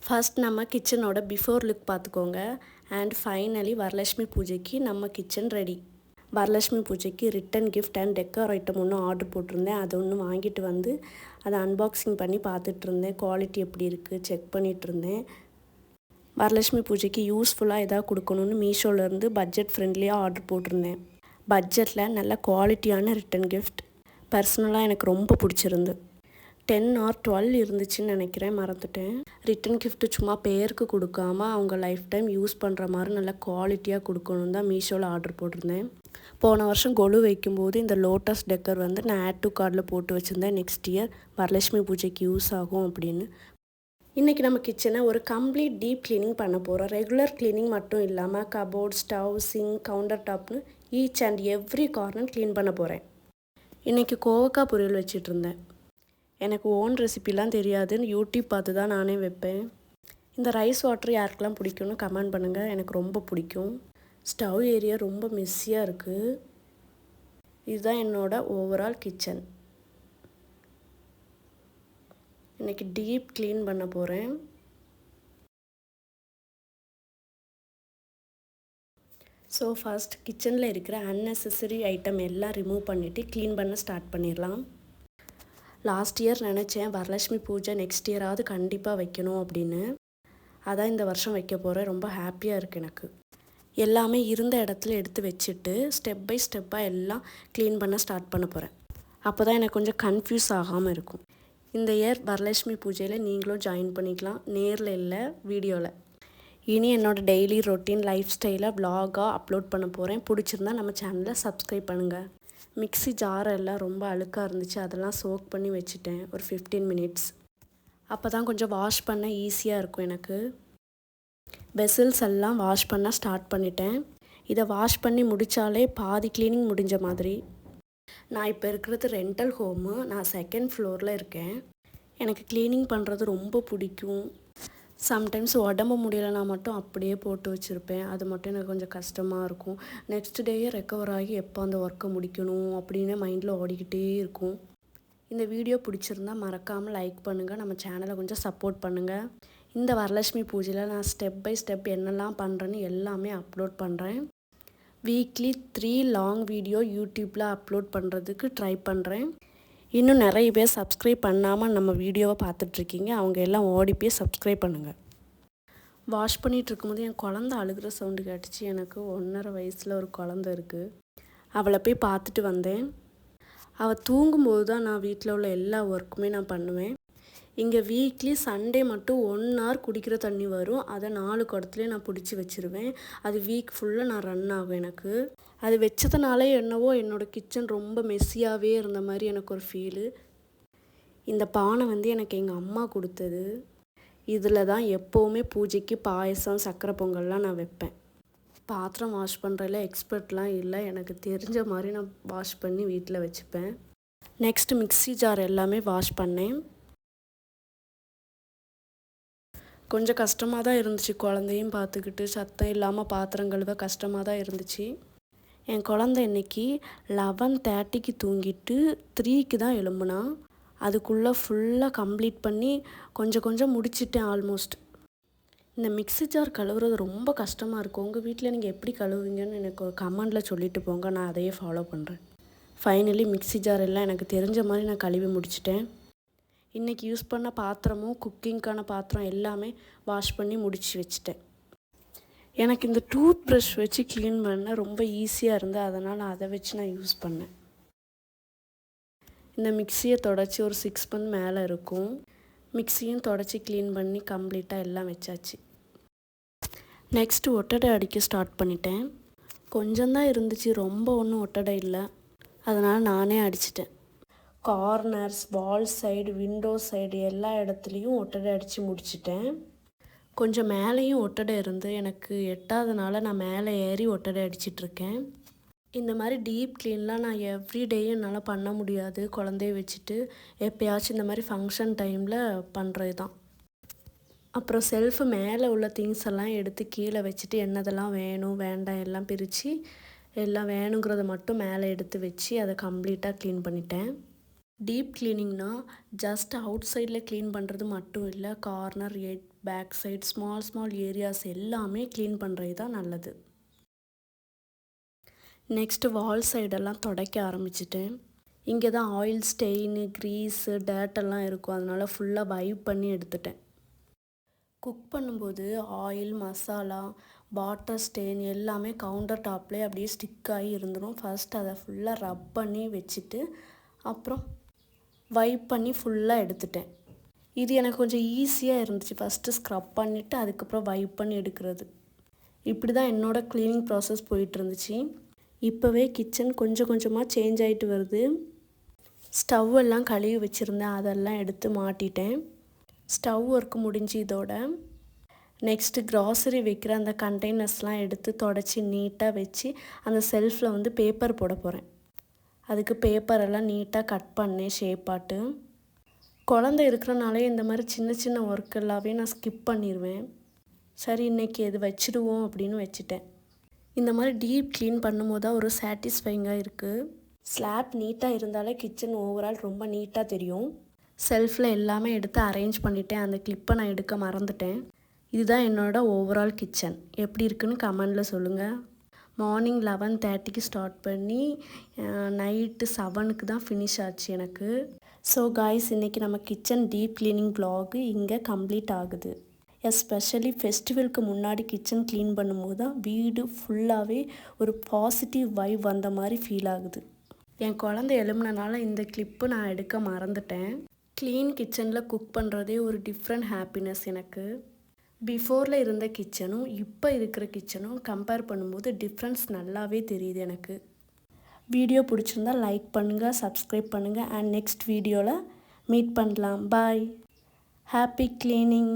First நம்ம கிச்சனோட before look பார்த்துக்கோங்க. அண்ட் ஃபைனலி வரலட்சுமி பூஜைக்கு நம்ம கிச்சன் ரெடி. வரலட்சுமி பூஜைக்கு return gift and decor item ஒன்று ஆர்டர் போட்டிருந்தேன். அது ஒன்று வாங்கிட்டு வந்து அதை அன்பாக்சிங் பண்ணி பார்த்துட்டு இருந்தேன். குவாலிட்டி எப்படி இருக்குது செக் பண்ணிகிட்டு இருந்தேன். வரலட்சுமி பூஜைக்கு யூஸ்ஃபுல்லாக எதாவது கொடுக்கணுன்னு மீஷோலேருந்து பட்ஜெட் ஃப்ரெண்ட்லியாக ஆர்டர் போட்டிருந்தேன். பட்ஜெட்டில் நல்ல குவாலிட்டியான ரிட்டன் கிஃப்ட் பர்சனலாக எனக்கு ரொம்ப பிடிச்சிருந்து. 10 or 12 இருந்துச்சுன்னு நினைக்கிறேன், மறந்துட்டேன். ரிட்டன் கிஃப்ட்டு சும்மா பேருக்கு கொடுக்காம அவங்க லைஃப் டைம் யூஸ் பண்ணுற மாதிரி நல்ல குவாலிட்டியாக கொடுக்கணும் தான் மீஷோவில் ஆர்டர் போட்டிருந்தேன். போன வருஷம் கொலு வைக்கும்போது இந்த லோட்டஸ் டெக்கர் வந்து நான் ஆட் டு கார்டில் போட்டு வச்சுருந்தேன். நெக்ஸ்ட் இயர் வரலட்சுமி பூஜைக்கு யூஸ் ஆகும் அப்படின்னு. இன்றைக்கி நம்ம கிச்சனை ஒரு கம்ப்ளீட் டீப் க்ளீனிங் பண்ண போகிறோம். ரெகுலர் க்ளீனிங் மட்டும் இல்லாமல் கபோர்ட், ஸ்டவ், சிங்க், கவுண்டர் டாப்னு each and every corner clean பண்ண போகிறேன். இன்றைக்கி கோவக்காய் பொரியல் வச்சிட்டு இருந்தேன். எனக்கு ஓன் ரெசிபிலாம் தெரியாதுன்னு யூடியூப் பார்த்து தான் நானே வைப்பேன். இந்த ரைஸ் வாட்டர் யாருக்கெல்லாம் பிடிக்கும்னு கமெண்ட் பண்ணுங்கள். எனக்கு ரொம்ப பிடிக்கும். ஸ்டவ் ஏரியா ரொம்ப மெஸ்ஸியாக இருக்குது. இதுதான் என்னோட ஓவரால் கிச்சன். இன்றைக்கி டீப் க்ளீன் பண்ண போகிறேன். ஸோ ஃபர்ஸ்ட் கிச்சனில் இருக்கிற அன்னெசரி ஐட்டம் எல்லாம் ரிமூவ் பண்ணிவிட்டு க்ளீன் பண்ண ஸ்டார்ட் பண்ணிடலாம். லாஸ்ட் இயர் நினச்சேன் வரலட்சுமி பூஜை நெக்ஸ்ட் இயராவது கண்டிப்பாக வைக்கணும் அப்படின்னு. அதான் இந்த வருஷம் வைக்க போகிறேன். ரொம்ப ஹாப்பியாக இருக்குது எனக்கு. எல்லாமே இருந்த இடத்துல எடுத்து வச்சுட்டு ஸ்டெப் பை ஸ்டெப்பாக எல்லாம் க்ளீன் பண்ண ஸ்டார்ட் பண்ண போகிறேன். அப்போ தான் எனக்கு கொஞ்சம் கன்ஃபியூஸ் ஆகாமல் இருக்கும். இந்த இயர் வரலட்சுமி பூஜையில் நீங்களும் ஜாயின் பண்ணிக்கலாம். நேரில் இல்லை, வீடியோவில். இனி என்னோடய டெய்லி ரொட்டீன் லைஃப் ஸ்டைலை வ்ளாகாக அப்லோட் பண்ண போகிறேன். பிடிச்சிருந்தா நம்ம சேனலை சப்ஸ்கிரைப் பண்ணுங்கள். மிக்ஸி ஜாரெல்லாம் ரொம்ப அழுக்காக இருந்துச்சு. அதெல்லாம் சோக் பண்ணி வச்சுட்டேன் ஒரு 15 minutes. அப்போ தான் கொஞ்சம் வாஷ் பண்ண ஈஸியாக இருக்கும் எனக்கு. வெசல்ஸ் எல்லாம் வாஷ் பண்ண ஸ்டார்ட் பண்ணிட்டேன். இதை வாஷ் பண்ணி முடித்தாலே பாதி க்ளீனிங் முடிஞ்ச மாதிரி. நான் இப்போ இருக்கிறது ரெண்டல் ஹோமு. நான் 2nd floorல இருக்கேன். எனக்கு க்ளீனிங் பண்ணுறது ரொம்ப பிடிக்கும். சம்டைம்ஸ் உடம்பு முடியலைனா மட்டும் அப்படியே போட்டு வச்சுருப்பேன். அது மட்டும் எனக்கு கொஞ்சம் கஷ்டமாக இருக்கும். நெக்ஸ்ட் டேயே ரெக்கவர் ஆகி எப்போ அந்த ஒர்க்கை முடிக்கணும் அப்படின்னு மைண்டில் ஓடிக்கிட்டே இருக்கும். இந்த வீடியோ பிடிச்சிருந்தா மறக்காமல் லைக் பண்ணுங்கள். நம்ம சேனலை கொஞ்சம் சப்போர்ட் பண்ணுங்கள். இந்த வரலட்சுமி பூஜையில் நான் ஸ்டெப் பை ஸ்டெப் என்னெல்லாம் பண்ணுறேன்னு எல்லாமே அப்லோட் பண்ணுறேன். வீக்லி 3 லாங் வீடியோ யூடியூப்பில் அப்லோட் பண்ணுறதுக்கு ட்ரை பண்ணுறேன். இன்னும் நிறைய பேர் சப்ஸ்கிரைப் பண்ணாமல் நம்ம வீடியோவை பார்த்துட்ருக்கீங்க. அவங்க எல்லாம் ஓடி போய் சப்ஸ்கிரைப் பண்ணுங்கள். வாஷ் பண்ணிகிட்டு இருக்கும்போது என் குழந்த அழுகிற சவுண்டு கேட்டுச்சு. எனக்கு 1.5 வயசில் ஒரு குழந்த இருக்குது. அவளை போய் பார்த்துட்டு வந்தேன். அவள் தூங்கும்போது தான் நான் வீட்டில் உள்ள எல்லா ஒர்க்குமே நான் பண்ணுவேன். இங்கே வீக்லி சண்டே மட்டும் 1 hour குடிக்கிற தண்ணி வரும். அதை 4 குடத்துலேயே நான் பிடிச்சி வச்சுருவேன். அது வீக் ஃபுல்லாக நான் ரன் ஆகும் எனக்கு. அது வச்சதுனாலே என்னவோ என்னோடய கிச்சன் ரொம்ப மெஸ்ஸியாகவே இருந்த மாதிரி எனக்கு ஒரு ஃபீலு. இந்த பானை வந்து எனக்கு எங்கள் அம்மா கொடுத்தது. இதில் தான் எப்போவுமே பூஜைக்கு பாயசம், சக்கரை பொங்கல்லாம் நான் வைப்பேன். பாத்திரம் வாஷ் பண்ணுறதுல எக்ஸ்பர்ட்லாம் இல்லை. எனக்கு தெரிஞ்ச மாதிரி நான் வாஷ் பண்ணி வீட்டில் வச்சுப்பேன். நெக்ஸ்ட் மிக்ஸி ஜார் எல்லாமே வாஷ் பண்ணேன். கொஞ்சம் கஷ்டமாக தான் இருந்துச்சு. குழந்தையும் பார்த்துக்கிட்டு சத்தம் இல்லாமல் பாத்திரம் கழுவ கஷ்டமாக தான் இருந்துச்சு. என் குழந்தை இன்றைக்கி 11:30க்கு தூங்கிட்டு 3க்கு தான் எழும்புனா. அதுக்குள்ளே ஃபுல்லாக கம்ப்ளீட் பண்ணி கொஞ்சம் முடிச்சிட்டேன் ஆல்மோஸ்ட். இந்த மிக்ஸி ஜார் கழுவுறது ரொம்ப கஷ்டமாக இருக்கும். உங்கள் வீட்டில் நீங்கள் எப்படி கழுவுவீங்கன்னு எனக்கு ஒரு கமெண்டில் சொல்லிட்டு போங்க. நான் அதையே ஃபாலோ பண்ணுறேன். ஃபைனலி மிக்ஸி ஜார் எல்லாம் எனக்கு தெரிஞ்ச மாதிரி நான் கழுவி முடிச்சிட்டேன். இன்றைக்கி யூஸ் பண்ண பாத்திரமும் குக்கிங்க்கான பாத்திரம் எல்லாமே வாஷ் பண்ணி முடித்து வச்சுட்டேன். எனக்கு இந்த டூத் ப்ரஷ் வச்சு க்ளீன் பண்ண ரொம்ப ஈஸியாக இருந்தது. அதனால் அதை வச்சு நான் யூஸ் பண்ணேன். இந்த மிக்ஸியை தொடச்சி ஒரு 6 month மேலே இருக்கும். மிக்ஸியும் தொடச்சி க்ளீன் பண்ணி கம்ப்ளீட்டாக எல்லாம் வச்சாச்சு. நெக்ஸ்ட்டு ஒட்டடை அடிக்க ஸ்டார்ட் பண்ணிட்டேன். கொஞ்சம்தான் இருந்துச்சு, ரொம்ப ஒன்றும் ஒட்டடை இல்லை. அதனால் நானே அடிச்சிட்டேன். கார்னர்ஸ், வால் சைடு, விண்டோ சைடு எல்லா இடத்துலையும் ஒட்டடை அடித்து முடிச்சிட்டேன். கொஞ்சம் மேலேயும் ஒட்டடை இருந்து எனக்கு எட்டாதனால நான் மேலே ஏறி ஒட்டடை அடிச்சிட்ருக்கேன். இந்த மாதிரி டீப் க்ளீன்லாம் நான் எவ்ரிடேயும் என்னால் பண்ண முடியாது குழந்தைய வச்சுட்டு. எப்போயாச்சும் இந்த மாதிரி ஃபங்க்ஷன் டைமில் பண்ணுறது தான். அப்புறம் செல்ஃபு மேலே உள்ள திங்ஸ் எல்லாம் எடுத்து கீழே வச்சுட்டு என்னதெல்லாம் வேணும் வேண்டாம் எல்லாம் பிரித்து எல்லாம் வேணுங்கிறத மட்டும் மேலே எடுத்து வச்சு அதை கம்ப்ளீட்டாக க்ளீன் பண்ணிட்டேன். டீப் க்ளீனிங்னால் ஜஸ்ட் அவுட் சைடில் க்ளீன் பண்ணுறது மட்டும் இல்லை. Corner, back side small areas எல்லாமே க்ளீன் பண்ணுறது தான் நல்லது. நெக்ஸ்ட்டு வால் சைடெல்லாம் துடைக்க ஆரம்பிச்சிட்டேன். இங்கே தான் ஆயில் ஸ்டெயின், க்ரீஸு, டேட்டெல்லாம் இருக்கும். அதனால் ஃபுல்லாக வைப் பண்ணி எடுத்துட்டேன். குக் பண்ணும்போது ஆயில், மசாலா, வாட்டர் ஸ்டெயின் எல்லாமே கவுண்டர் டாப்லேயே அப்படியே ஸ்டிக் ஆகி இருந்துடும். ஃபர்ஸ்ட் அதை ஃபுல்லாக ரப் பண்ணி வச்சுட்டு அப்புறம் வைப் பண்ணி ஃபுல்லாக எடுத்துட்டேன். இது எனக்கு கொஞ்சம் ஈஸியாக இருந்துச்சு. ஃபஸ்ட்டு ஸ்க்ரப் பண்ணிவிட்டு அதுக்கப்புறம் வைப் பண்ணி எடுக்கிறது. இப்படி தான் என்னோடய க்ளீனிங் ப்ராசஸ் போயிட்டு இருந்துச்சு. இப்போவே கிச்சன் கொஞ்சம் கொஞ்சமாக சேஞ்ச் ஆகிட்டு வருது. ஸ்டவ் எல்லாம் கழுவி வச்சுருந்தேன், அதெல்லாம் எடுத்து மாட்டிட்டேன். ஸ்டவ் ஒர்க்கு முடிஞ்சு இதோட நெக்ஸ்ட்டு க்ராசரி வைக்கிற அந்த கண்டெய்னர்ஸ்லாம் எடுத்து தொடச்சி நீட்டாக வச்சு அந்த செல்ஃபில் வந்து பேப்பர் போட போகிறேன். அதுக்கு பேப்பரெல்லாம் நீட்டாக கட் பண்ணேன் ஷேப்பாட்டு. குழந்தை இருக்கிறனாலே இந்த மாதிரி சின்ன ஒர்க் எல்லாமே நான் ஸ்கிப் பண்ணிடுவேன். சரி இன்றைக்கி எது வச்சுடுவோம் அப்படின்னு வச்சுட்டேன். இந்த மாதிரி டீப் க்ளீன் பண்ணும்போது தான் ஒரு சாட்டிஸ்ஃபைங்காக இருக்குது. ஸ்லாப் நீட்டாக இருந்தாலே கிச்சன் ஓவரால் ரொம்ப நீட்டாக தெரியும். செல்ஃபில் எல்லாமே எடுத்து அரேஞ்ச் பண்ணிட்டேன். அந்த கிளிப்பை நான் எடுக்க மறந்துட்டேன். இதுதான் என்னோடய ஓவரால் கிச்சன். எப்படி இருக்குன்னு கமெண்டில் சொல்லுங்கள். மார்னிங் 11:30க்கு ஸ்டார்ட் பண்ணி நைட்டு 7க்கு தான் ஃபினிஷ் ஆச்சு எனக்கு. ஸோ காய்ஸ், இன்றைக்கி நம்ம கிச்சன் டீப் க்ளீனிங் வ்ளாகு இங்கே கம்ப்ளீட் ஆகுது. எஸ்பெஷலி ஃபெஸ்டிவலுக்கு முன்னாடி கிச்சன் க்ளீன் பண்ணும்போது தான் வீடு ஃபுல்லாகவே ஒரு பாசிட்டிவ் வைப் வந்த மாதிரி ஃபீல் ஆகுது. என் குழந்தை எழும்புனனால இந்த கிளிப்பு நான் எடுக்க மறந்துட்டேன். க்ளீன் கிச்சனில் குக் பண்ணுறதே ஒரு டிஃப்ரெண்ட் ஹாப்பினஸ் எனக்கு. பிஃபோரில் இருந்த கிச்சனும் இப்போ இருக்கிற கிச்சனும் கம்பேர் பண்ணும்போது டிஃப்ரென்ஸ் நல்லாவே தெரியுது எனக்கு. வீடியோ பிடிச்சிருந்தா லைக் பண்ணுங்கள், சப்ஸ்கிரைப் பண்ணுங்கள். அண்ட் நெக்ஸ்ட் வீடியோவில் மீட் பண்ணலாம். பாய். Happy cleaning.